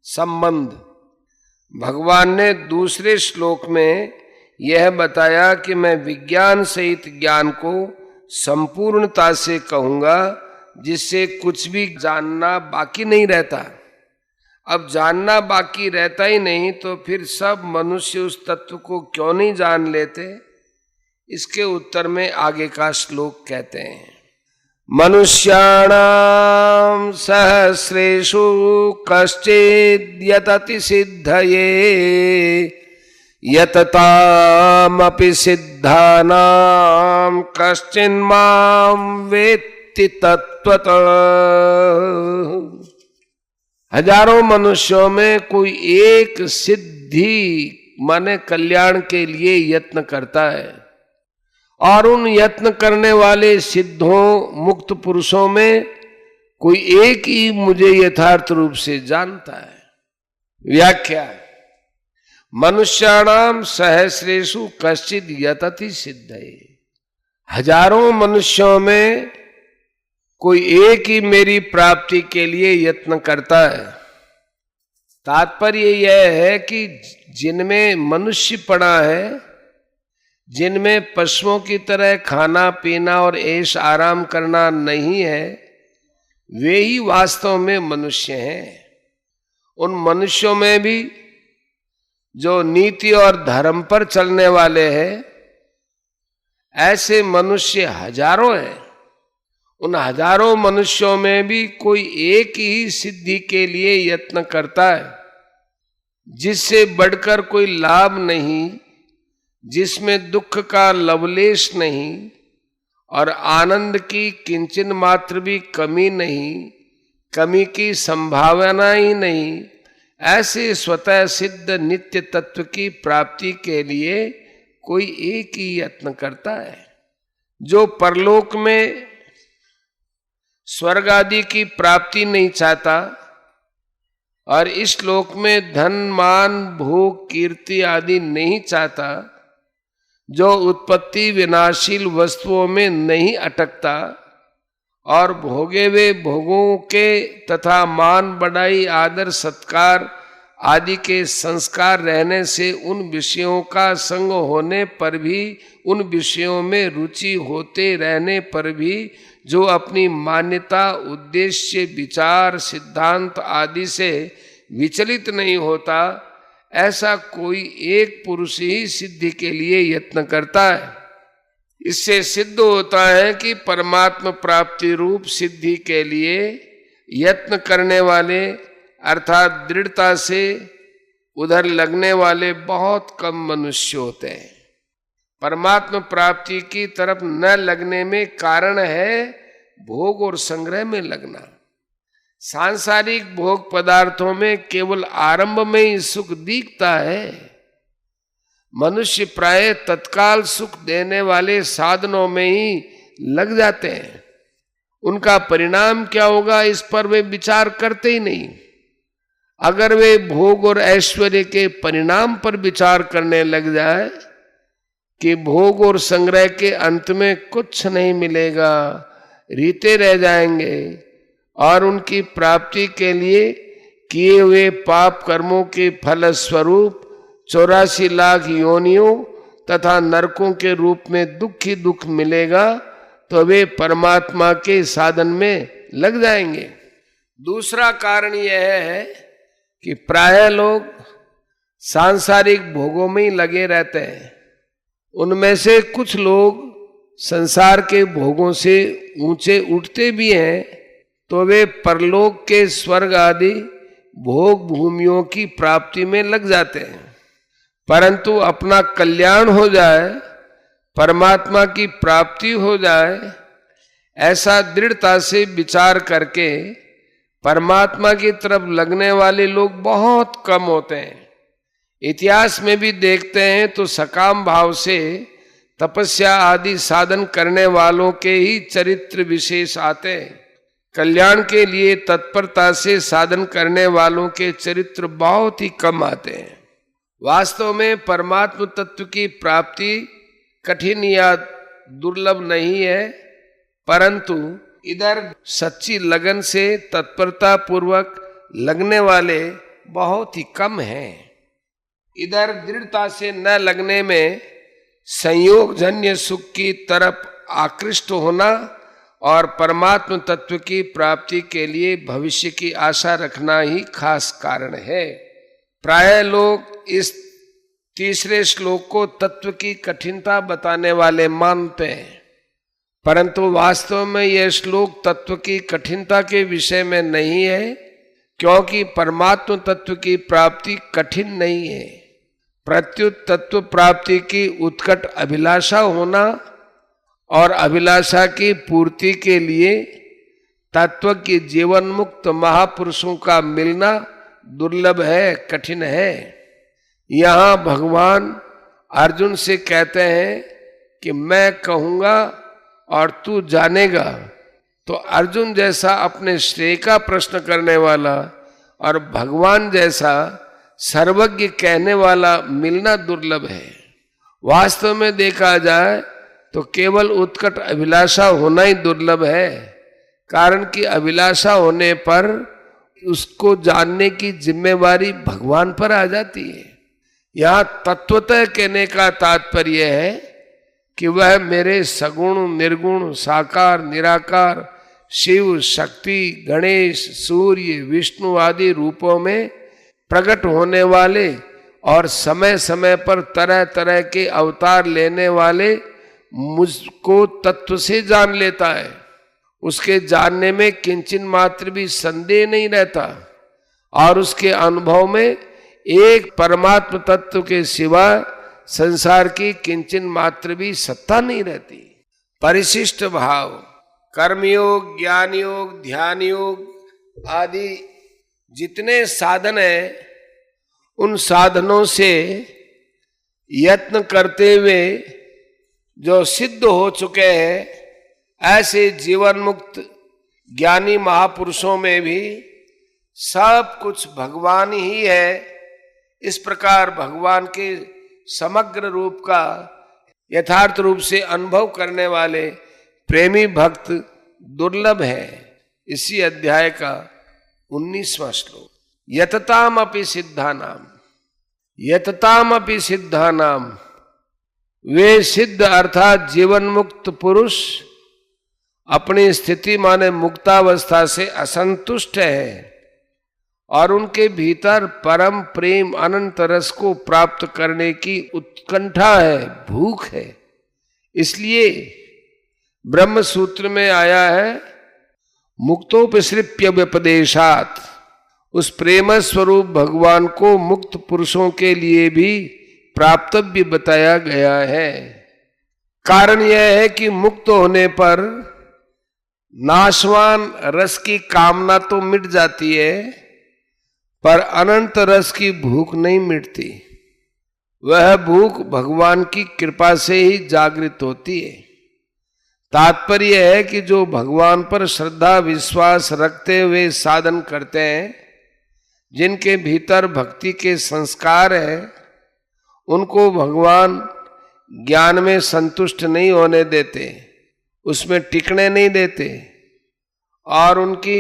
संबंध। भगवान ने दूसरे श्लोक में यह बताया कि मैं विज्ञान सहित ज्ञान को संपूर्णता से कहूंगा, जिससे कुछ भी जानना बाकी नहीं रहता। अब जानना बाकी रहता ही नहीं तो फिर सब मनुष्य उस तत्व को क्यों नहीं जान लेते? इसके उत्तर में आगे का श्लोक कहते हैं, मनुष्याणां सहस्रेषु कश्चिद्यतति सिद्धये यततामपि सिद्धानां कश्चिन्मां वेत्ति तत्त्वतः। हजारों मनुष्यों में कोई एक सिद्धि माने कल्याण के लिए यत्न करता है, और उन यत्न करने वाले सिद्धों मुक्त पुरुषों में कोई एक ही मुझे यथार्थ रूप से जानता है। व्याख्या, मनुष्याणाम सहस्रेषु कश्चिद यतति सिद्धये। हजारों मनुष्यों में कोई एक ही मेरी प्राप्ति के लिए यत्न करता है। तात्पर्य यह है कि जिनमें मनुष्यपना है, जिनमें पशुओं की तरह खाना पीना और ऐश आराम करना नहीं है, वे ही वास्तव में मनुष्य हैं। उन मनुष्यों में भी जो नीति और धर्म पर चलने वाले हैं, ऐसे मनुष्य हजारों हैं। उन हजारों मनुष्यों में भी कोई एक ही सिद्धि के लिए यत्न करता है, जिससे बढ़कर कोई लाभ नहीं, जिसमें दुख का लवलेश नहीं और आनंद की किंचन मात्र भी कमी नहीं, कमी की संभावना ही नहीं। ऐसे स्वतः सिद्ध नित्य तत्व की प्राप्ति के लिए कोई एक ही यत्न करता है। जो परलोक में स्वर्ग आदि की प्राप्ति नहीं चाहता और इस लोक में धन मान भोग कीर्ति आदि नहीं चाहता, जो उत्पत्ति विनाशील वस्तुओं में नहीं अटकता और भोगे वे भोगों के तथा मान बढ़ाई आदर सत्कार आदि के संस्कार रहने से उन विषयों का संग होने पर भी, उन विषयों में रुचि होते रहने पर भी जो अपनी मान्यता उद्देश्य विचार सिद्धांत आदि से विचलित नहीं होता, ऐसा कोई एक पुरुष ही सिद्धि के लिए यत्न करता है। इससे सिद्ध होता है कि परमात्मा प्राप्ति रूप सिद्धि के लिए यत्न करने वाले अर्थात दृढ़ता से उधर लगने वाले बहुत कम मनुष्य होते हैं। परमात्मा प्राप्ति की तरफ न लगने में कारण है भोग और संग्रह में लगना। सांसारिक भोग पदार्थों में केवल आरंभ में ही सुख दिखता है। मनुष्य प्राय तत्काल सुख देने वाले साधनों में ही लग जाते हैं। उनका परिणाम क्या होगा इस पर वे विचार करते ही नहीं। अगर वे भोग और ऐश्वर्य के परिणाम पर विचार करने लग जाए कि भोग और संग्रह के अंत में कुछ नहीं मिलेगा, रीते रह जाएंगे और उनकी प्राप्ति के लिए किए हुए पाप कर्मों के फल स्वरूप 84 लाख योनियों तथा नरकों के रूप में दुख ही दुख मिलेगा, तो वे परमात्मा के साधन में लग जाएंगे। दूसरा कारण यह है कि प्राय लोग सांसारिक भोगों में ही लगे रहते हैं। उनमें से कुछ लोग संसार के भोगों से ऊंचे उठते भी हैं, तो वे परलोक के स्वर्ग आदि भोग भूमियों की प्राप्ति में लग जाते हैं। परंतु अपना कल्याण हो जाए, परमात्मा की प्राप्ति हो जाए, ऐसा दृढ़ता से विचार करके परमात्मा की तरफ लगने वाले लोग बहुत कम होते हैं। इतिहास में भी देखते हैं तो सकाम भाव से तपस्या आदि साधन करने वालों के ही चरित्र विशेष आते हैं। कल्याण के लिए तत्परता से साधन करने वालों के चरित्र बहुत ही कम आते हैं। वास्तव में परमात्म तत्व की प्राप्ति कठिन या दुर्लभ नहीं है, परंतु इधर सच्ची लगन से तत्परता पूर्वक लगने वाले बहुत ही कम है। इधर दृढ़ता से न लगने में संयोगजन्य सुख की तरफ आकृष्ट होना और परमात्म तत्व की प्राप्ति के लिए भविष्य की आशा रखना ही खास कारण है। प्राय लोग इस तीसरे श्लोक को तत्व की कठिनता बताने वाले मानते हैं, परंतु वास्तव में यह श्लोक तत्व की कठिनता के विषय में नहीं है, क्योंकि परमात्म तत्व की प्राप्ति कठिन नहीं है। प्रत्युत तत्व प्राप्ति की उत्कट अभिलाषा होना और अभिलाषा की पूर्ति के लिए तत्व के जीवन मुक्त महापुरुषों का मिलना दुर्लभ है, कठिन है। यहाँ भगवान अर्जुन से कहते हैं कि मैं कहूँगा और तू जानेगा। तो अर्जुन जैसा अपने श्रेय का प्रश्न करने वाला और भगवान जैसा सर्वज्ञ कहने वाला मिलना दुर्लभ है। वास्तव में देखा जाए तो केवल उत्कट अभिलाषा होना ही दुर्लभ है, कारण कि अभिलाषा होने पर उसको जानने की जिम्मेवारी भगवान पर आ जाती है। यहाँ तत्वतः कहने का तात्पर्य है कि वह मेरे सगुण निर्गुण साकार निराकार शिव शक्ति गणेश सूर्य विष्णु आदि रूपों में प्रकट होने वाले और समय समय पर तरह तरह के अवतार लेने वाले मुझको तत्व से जान लेता है। उसके जानने में किंचिन मात्र भी संदेह नहीं रहता और उसके अनुभव में एक परमात्म तत्व के सिवा संसार की किंचिन मात्र भी सत्ता नहीं रहती। परिशिष्ट भाव कर्मयोग ज्ञान योग ध्यान योग आदि जितने साधन है, उन साधनों से यत्न करते हुए जो सिद्ध हो चुके हैं, ऐसे जीवन मुक्त ज्ञानी महापुरुषों में भी सब कुछ भगवान ही है। इस प्रकार भगवान के समग्र रूप का यथार्थ रूप से अनुभव करने वाले प्रेमी भक्त दुर्लभ है। इसी अध्याय का 19वां श्लोक। यतताम अपि सिद्धानाम, यतताम अपि सिद्धानाम, वे सिद्ध अर्थात जीवन मुक्त पुरुष अपनी स्थिति माने मुक्तावस्था से असंतुष्ट है और उनके भीतर परम प्रेम अनंत रस को प्राप्त करने की उत्कंठा है, भूख है। इसलिए ब्रह्म सूत्र में आया है मुक्तोपसृप्य व्यपदेशात, उस प्रेम स्वरूप भगवान को मुक्त पुरुषों के लिए भी प्राप्तव्य बताया गया है। कारण यह है कि मुक्त होने पर नाशवान रस की कामना तो मिट जाती है, पर अनंत रस की भूख नहीं मिटती। वह भूख भगवान की कृपा से ही जागृत होती है। तात्पर्य है कि जो भगवान पर श्रद्धा विश्वास रखते हुए साधन करते हैं, जिनके भीतर भक्ति के संस्कार हैं, उनको भगवान ज्ञान में संतुष्ट नहीं होने देते, उसमें टिकने नहीं देते और उनकी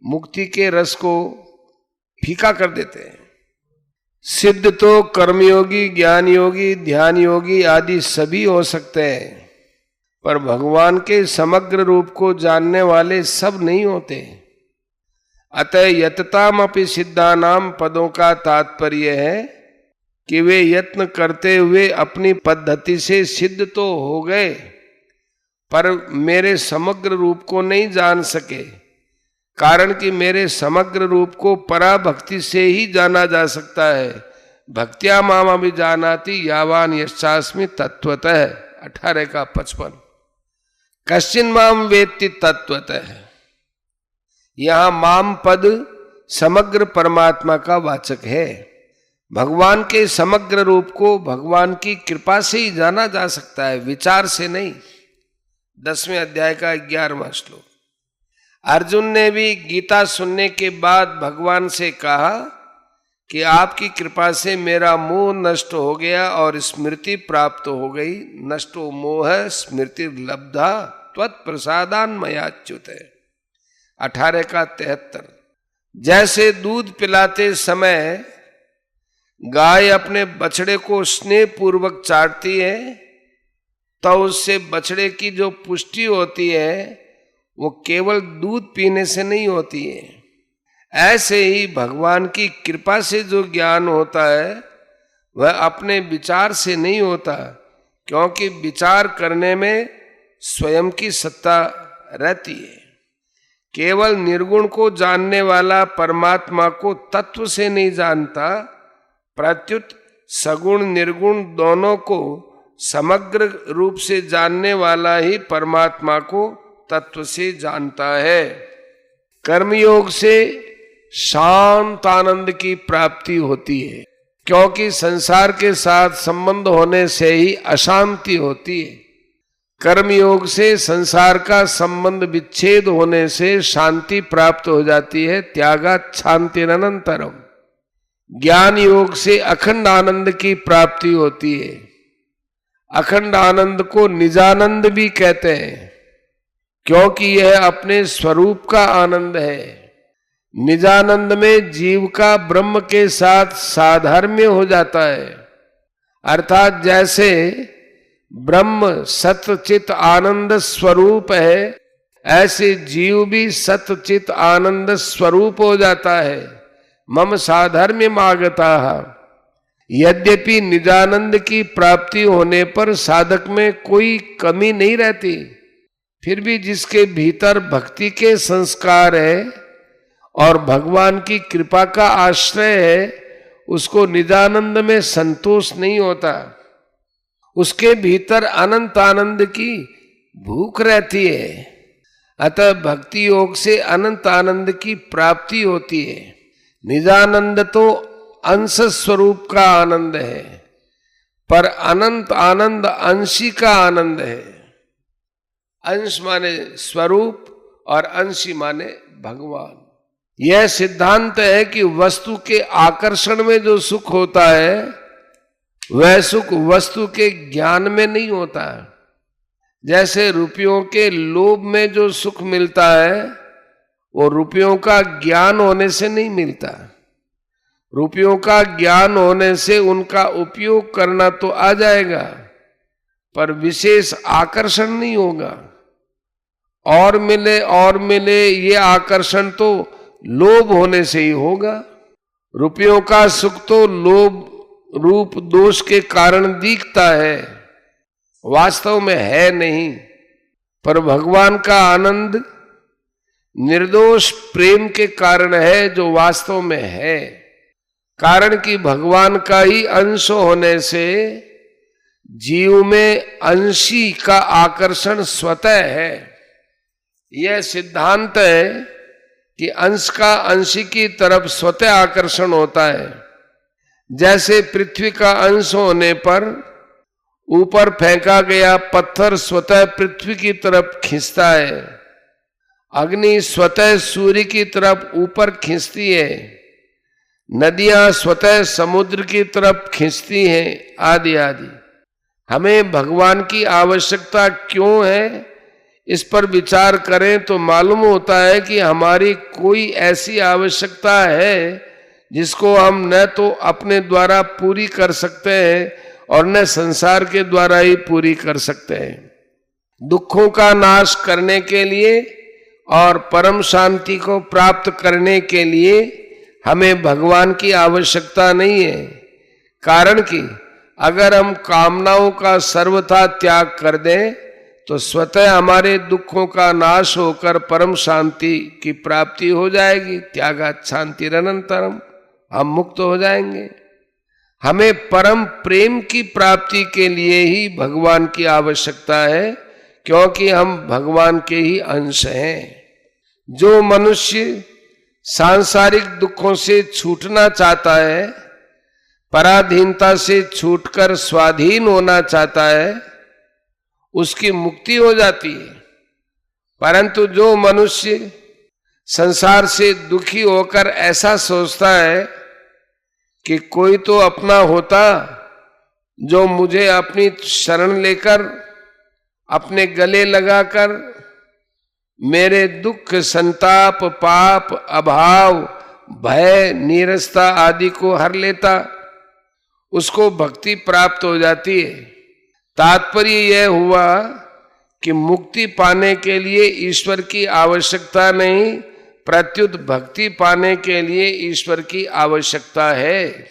मुक्ति के रस को फीका कर देते हैं। सिद्ध तो कर्मयोगी ज्ञान योगी ध्यान योगी आदि सभी हो सकते हैं, पर भगवान के समग्र रूप को जानने वाले सब नहीं होते। अतः यतताम अपि सिद्धानाम पदों का तात्पर्य है कि वे यत्न करते हुए अपनी पद्धति से सिद्ध तो हो गए, पर मेरे समग्र रूप को नहीं जान सके। कारण कि मेरे समग्र रूप को पराभक्ति से ही जाना जा सकता है। भक्त्या मामा भी जानाति यावान यश्चास्मि तत्वतः 18 का 55। कश्चिन माम वेत्ति तत्वतः, यहां माम पद समग्र परमात्मा का वाचक है। भगवान के समग्र रूप को भगवान की कृपा से ही जाना जा सकता है, विचार से नहीं। 10वें अध्याय का 11वां श्लोक। अर्जुन ने भी गीता सुनने के बाद भगवान से कहा कि आपकी कृपा से मेरा मोह नष्ट हो गया और स्मृति प्राप्त हो गई। नष्टो मोह स्मृति लब्धा त्वत्प्रसादान मयाच्युत। 18 का 73। जैसे दूध पिलाते समय गाय अपने बछड़े को स्नेह पूर्वक चाटती है तो उससे बछड़े की जो पुष्टि होती है वो केवल दूध पीने से नहीं होती है। ऐसे ही भगवान की कृपा से जो ज्ञान होता है वह अपने विचार से नहीं होता, क्योंकि विचार करने में स्वयं की सत्ता रहती है। केवल निर्गुण को जानने वाला परमात्मा को तत्व से नहीं जानता, प्रत्युत सगुण निर्गुण दोनों को समग्र रूप से जानने वाला ही परमात्मा को तत्व से जानता है। कर्मयोग से शांत आनंद की प्राप्ति होती है, क्योंकि संसार के साथ संबंध होने से ही अशांति होती है। कर्मयोग से संसार का संबंध विच्छेद होने से शांति प्राप्त हो जाती है, त्यागात् शान्तिरनन्तरम्। ज्ञान योग से अखंड आनंद की प्राप्ति होती है। अखंड आनंद को निजानंद भी कहते हैं, क्योंकि यह अपने स्वरूप का आनंद है। निजानंद में जीव का ब्रह्म के साथ साधर्म्य हो जाता है, अर्थात जैसे ब्रह्म सत्चित आनंद स्वरूप है, ऐसे जीव भी सत्चित आनंद स्वरूप हो जाता है। मम साधर्म्यमागताः। यद्यपि निजानंद की प्राप्ति होने पर साधक में कोई कमी नहीं रहती, फिर भी जिसके भीतर भक्ति के संस्कार है और भगवान की कृपा का आश्रय है, उसको निजानंद में संतोष नहीं होता। उसके भीतर अनंत आनंद की भूख रहती है। अतः भक्ति योग से अनंत आनंद की प्राप्ति होती है। निजानंद तो अंश स्वरूप का आनंद है, पर अनंत आनंद अंशी का आनंद है। अंश माने स्वरूप और अंशी माने भगवान। यह सिद्धांत है कि वस्तु के आकर्षण में जो सुख होता है वह सुख वस्तु के ज्ञान में नहीं होता है। जैसे रुपयों के लोभ में जो सुख मिलता है वो रुपयों का ज्ञान होने से नहीं मिलता। रुपयों का ज्ञान होने से उनका उपयोग करना तो आ जाएगा, पर विशेष आकर्षण नहीं होगा। और मिले ये आकर्षण तो लोभ होने से ही होगा। रुपयों का सुख तो लोभ रूप दोष के कारण दिखता है, वास्तव में है नहीं। पर भगवान का आनंद निर्दोष प्रेम के कारण है, जो वास्तव में है। कारण कि भगवान का ही अंश होने से जीव में अंशी का आकर्षण स्वतः है। यह सिद्धांत है कि अंश का अंशी की तरफ स्वतः आकर्षण होता है। जैसे पृथ्वी का अंश होने पर ऊपर फेंका गया पत्थर स्वतः पृथ्वी की तरफ खींचता है, अग्नि स्वतः सूर्य की तरफ ऊपर खींचती है, नदियां स्वतः समुद्र की तरफ खींचती हैं, आदि आदि। हमें भगवान की आवश्यकता क्यों है, इस पर विचार करें तो मालूम होता है कि हमारी कोई ऐसी आवश्यकता है जिसको हम न तो अपने द्वारा पूरी कर सकते हैं और न संसार के द्वारा ही पूरी कर सकते हैं। दुखों का नाश करने के लिए और परम शांति को प्राप्त करने के लिए हमें भगवान की आवश्यकता नहीं है। कारण कि अगर हम कामनाओं का सर्वथा त्याग कर दें तो स्वतः हमारे दुखों का नाश होकर परम शांति की प्राप्ति हो जाएगी। त्यागात् शान्तिरनन्तरम्। हम मुक्त हो जाएंगे। हमें परम प्रेम की प्राप्ति के लिए ही भगवान की आवश्यकता है, क्योंकि हम भगवान के ही अंश हैं। जो मनुष्य सांसारिक दुखों से छूटना चाहता है, पराधीनता से छूटकर स्वाधीन होना चाहता है, उसकी मुक्ति हो जाती है। परंतु जो मनुष्य संसार से दुखी होकर ऐसा सोचता है कि कोई तो अपना होता जो मुझे अपनी शरण लेकर अपने गले लगाकर मेरे दुख संताप पाप अभाव भय नीरसता आदि को हर लेता, उसको भक्ति प्राप्त हो जाती है। तात्पर्य यह हुआ कि मुक्ति पाने के लिए ईश्वर की आवश्यकता नहीं, प्रत्युत भक्ति पाने के लिए ईश्वर की आवश्यकता है।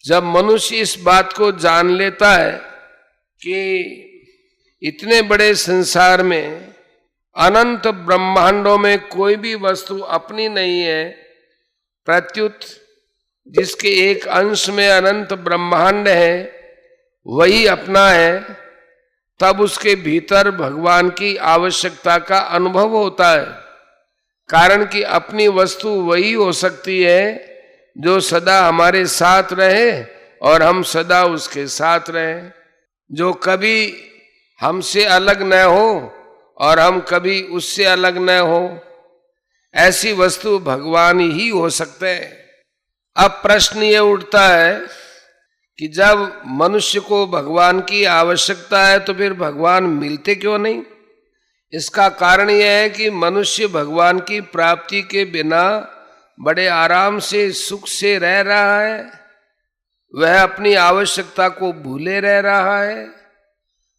जब मनुष्य इस बात को जान लेता है कि इतने बड़े संसार में, अनंत ब्रह्मांडों में कोई भी वस्तु अपनी नहीं है, प्रत्युत जिसके एक अंश में अनंत ब्रह्मांड है वही अपना है, तब उसके भीतर भगवान की आवश्यकता का अनुभव होता है। कारण कि अपनी वस्तु वही हो सकती है जो सदा हमारे साथ रहे और हम सदा उसके साथ रहें, जो कभी हमसे अलग न हो और हम कभी उससे अलग न हो। ऐसी वस्तु भगवान ही हो सकते हैं। अब प्रश्न ये उठता है कि जब मनुष्य को भगवान की आवश्यकता है तो फिर भगवान मिलते क्यों नहीं? इसका कारण यह है कि मनुष्य भगवान की प्राप्ति के बिना बड़े आराम से सुख से रह रहा है। वह अपनी आवश्यकता को भूले रह रहा है।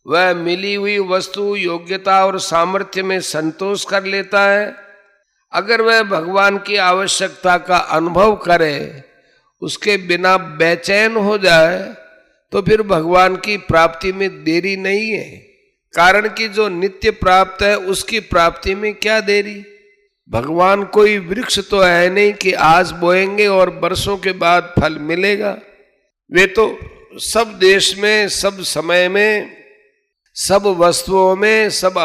वह मिली हुई वस्तु, योग्यता और सामर्थ्य में संतोष कर लेता है। अगर वह भगवान की आवश्यकता का अनुभव करे, उसके बिना बेचैन हो जाए, तो फिर भगवान की प्राप्ति में देरी नहीं है। कारण कि जो नित्य प्राप्त है उसकी प्राप्ति में क्या देरी? भगवान कोई वृक्ष तो है नहीं कि आज बोएंगे और बरसों के बाद फल मिलेगा। वे तो सब देश में, सब समय में, सब वस्तुओं में, सब